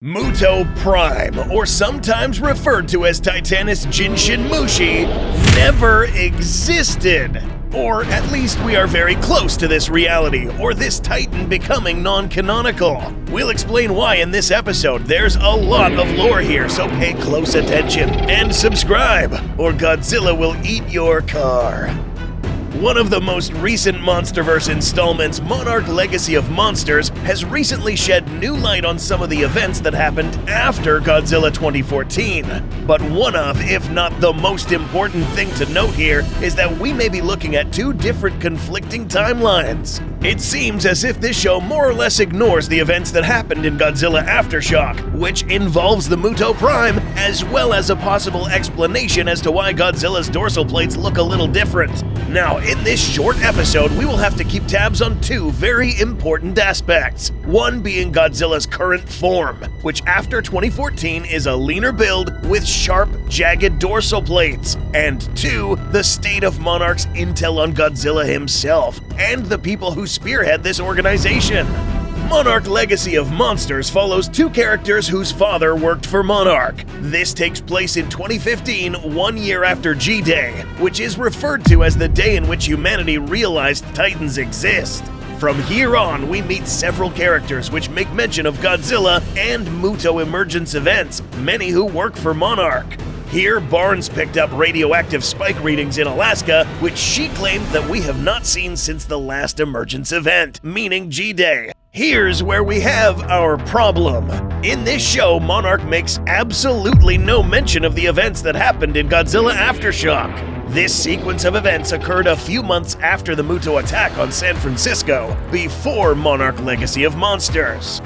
Muto Prime, or sometimes referred to as Titanus Jinshin Mushi, never existed. Or at least we are very close to this reality, or this titan becoming non-canonical. We'll explain why in this episode. There's a lot of lore here, so pay close attention and subscribe, or Godzilla will eat your car. One of the most recent Monsterverse installments, Monarch Legacy of Monsters, has recently shed new light on some of the events that happened after Godzilla 2014. But one of, if not the most important thing to note here, is that we may be looking at two different conflicting timelines. It seems as if this show more or less ignores the events that happened in Godzilla Aftershock, which involves the Muto Prime, as well as a possible explanation as to why Godzilla's dorsal plates look a little different. Now, in this short episode, we will have to keep tabs on two very important aspects. One being Godzilla's current form, which after 2014 is a leaner build with sharp, jagged dorsal plates. And two, the state of Monarch's intel on Godzilla himself, and the people who spearhead this organization. Monarch Legacy of Monsters follows two characters whose father worked for Monarch. This takes place in 2015, 1 year after G-Day, which is referred to as the day in which humanity realized Titans exist. From here on, we meet several characters which make mention of Godzilla and Muto emergence events, many who work for Monarch. Here, Barnes picked up radioactive spike readings in Alaska, which she claimed that we have not seen since the last emergence event, meaning G-Day. Here's where we have our problem. In this show, Monarch makes absolutely no mention of the events that happened in Godzilla Aftershock. This sequence of events occurred a few months after the Muto attack on San Francisco, before Monarch Legacy of Monsters.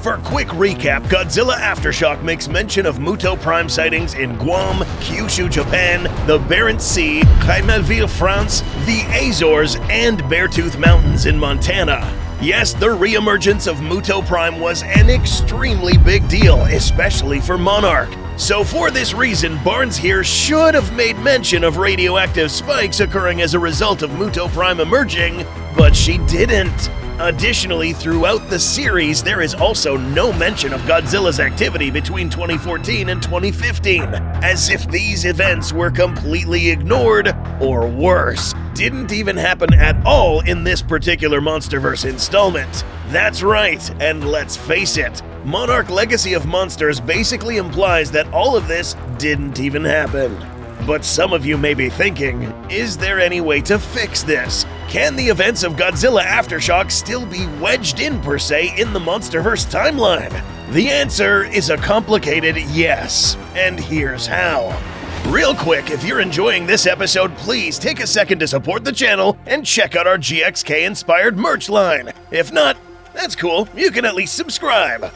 For quick recap, Godzilla Aftershock makes mention of Muto Prime sightings in Guam, Kyushu, Japan, the Barents Sea, Heimelville, France, the Azores, and Beartooth Mountains in Montana. Yes, the re-emergence of Muto Prime was an extremely big deal, especially for Monarch. So for this reason, Barnes here should have made mention of radioactive spikes occurring as a result of Muto Prime emerging, but she didn't. Additionally, throughout the series, there is also no mention of Godzilla's activity between 2014 and 2015, as if these events were completely ignored, or worse, didn't even happen at all in this particular Monsterverse installment. That's right, and let's face it, Monarch Legacy of Monsters basically implies that all of this didn't even happen. But some of you may be thinking, is there any way to fix this? Can the events of Godzilla Aftershock still be wedged in per se in the Monsterverse timeline? The answer is a complicated yes, and here's how. Real quick, if you're enjoying this episode, please take a second to support the channel and check out our GXK-inspired merch line. If not, that's cool, you can at least subscribe.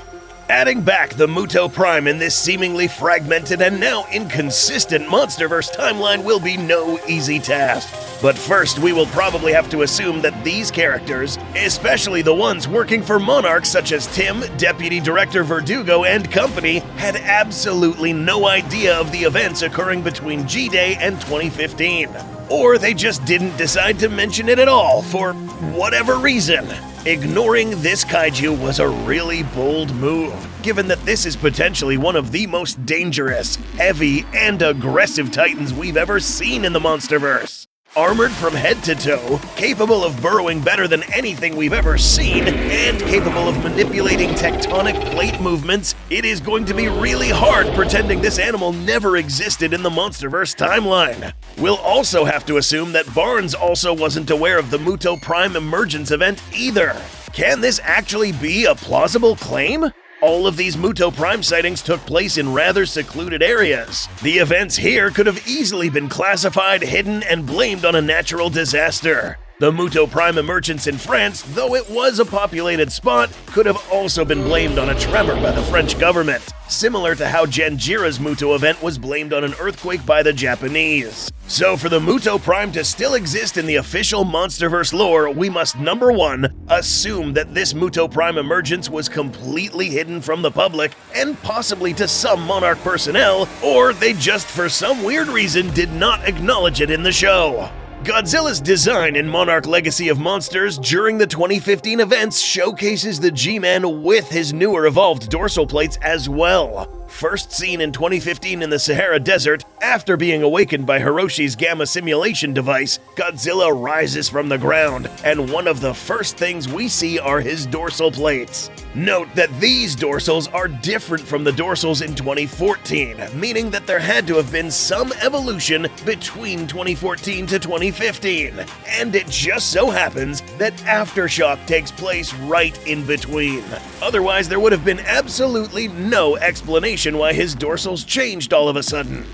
Adding back the Muto Prime in this seemingly fragmented and now inconsistent Monsterverse timeline will be no easy task. But first, we will probably have to assume that these characters, especially the ones working for Monarch such as Tim, Deputy Director Verdugo, and company, had absolutely no idea of the events occurring between G-Day and 2015. Or they just didn't decide to mention it at all for whatever reason. Ignoring this kaiju was a really bold move, given that this is potentially one of the most dangerous, heavy, and aggressive titans we've ever seen in the Monsterverse. Armored from head to toe, capable of burrowing better than anything we've ever seen, and capable of manipulating tectonic plate movements, it is going to be really hard pretending this animal never existed in the Monsterverse timeline. We'll also have to assume that Barnes also wasn't aware of the Muto Prime emergence event either. Can this actually be a plausible claim? All of these Muto Prime sightings took place in rather secluded areas. The events here could have easily been classified, hidden, and blamed on a natural disaster. The Muto Prime emergence in France, though it was a populated spot, could have also been blamed on a tremor by the French government, similar to how Janjira's Muto event was blamed on an earthquake by the Japanese. So for the Muto Prime to still exist in the official Monsterverse lore, we must, number one, assume that this Muto Prime emergence was completely hidden from the public and possibly to some Monarch personnel, or they just for some weird reason did not acknowledge it in the show. Godzilla's design in Monarch Legacy of Monsters during the 2015 events showcases the G-Man with his newer evolved dorsal plates as well. First seen in 2015 in the Sahara Desert, after being awakened by Hiroshi's gamma simulation device, Godzilla rises from the ground, and one of the first things we see are his dorsal plates. Note that these dorsals are different from the dorsals in 2014, meaning that there had to have been some evolution between 2014 to 2015, and it just so happens that Aftershock takes place right in between. Otherwise, there would have been absolutely no explanation why his dorsals changed all of a sudden.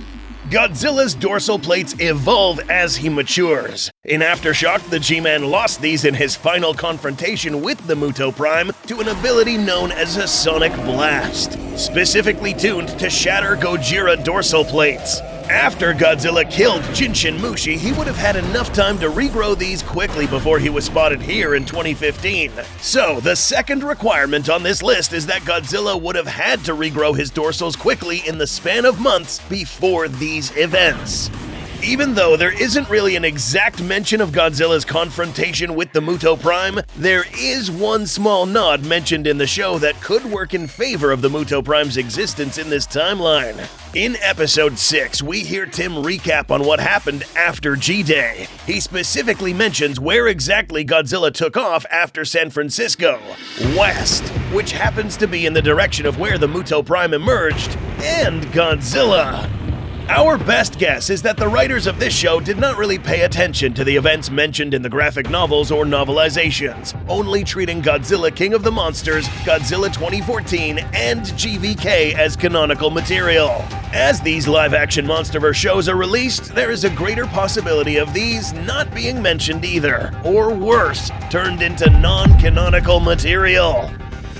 Godzilla's dorsal plates evolve as he matures. In Aftershock, the G-Man lost these in his final confrontation with the Muto Prime to an ability known as a Sonic Blast, specifically tuned to shatter Gojira dorsal plates. After Godzilla killed Jinshin Mushi, he would have had enough time to regrow these quickly before he was spotted here in 2015. So, the second requirement on this list is that Godzilla would have had to regrow his dorsals quickly in the span of months before these events. Even though there isn't really an exact mention of Godzilla's confrontation with the Muto Prime, there is one small nod mentioned in the show that could work in favor of the Muto Prime's existence in this timeline. In Episode 6, we hear Tim recap on what happened after G-Day. He specifically mentions where exactly Godzilla took off after San Francisco, west, which happens to be in the direction of where the Muto Prime emerged, and Godzilla. Our best guess is that the writers of this show did not really pay attention to the events mentioned in the graphic novels or novelizations, only treating Godzilla King of the Monsters, Godzilla 2014, and GVK as canonical material. As these live-action Monsterverse shows are released, there is a greater possibility of these not being mentioned either, or worse, turned into non-canonical material.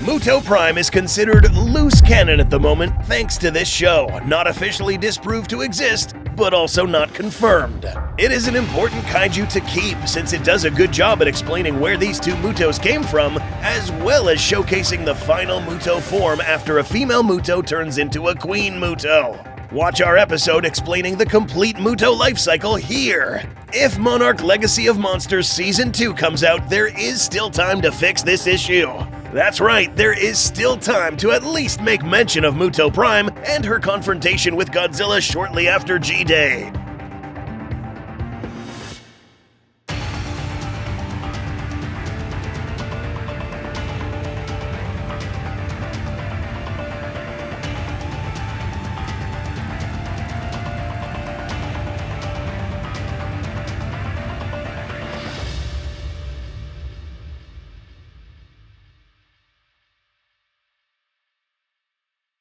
Muto Prime is considered loose canon at the moment thanks to this show, not officially disproved to exist, but also not confirmed. It is an important kaiju to keep since it does a good job at explaining where these two Mutos came from, as well as showcasing the final Muto form after a female Muto turns into a Queen Muto. Watch our episode explaining the complete Muto life cycle here. If Monarch Legacy of Monsters Season 2 comes out, there is still time to fix this issue. That's right, there is still time to at least make mention of Muto Prime and her confrontation with Godzilla shortly after G-Day.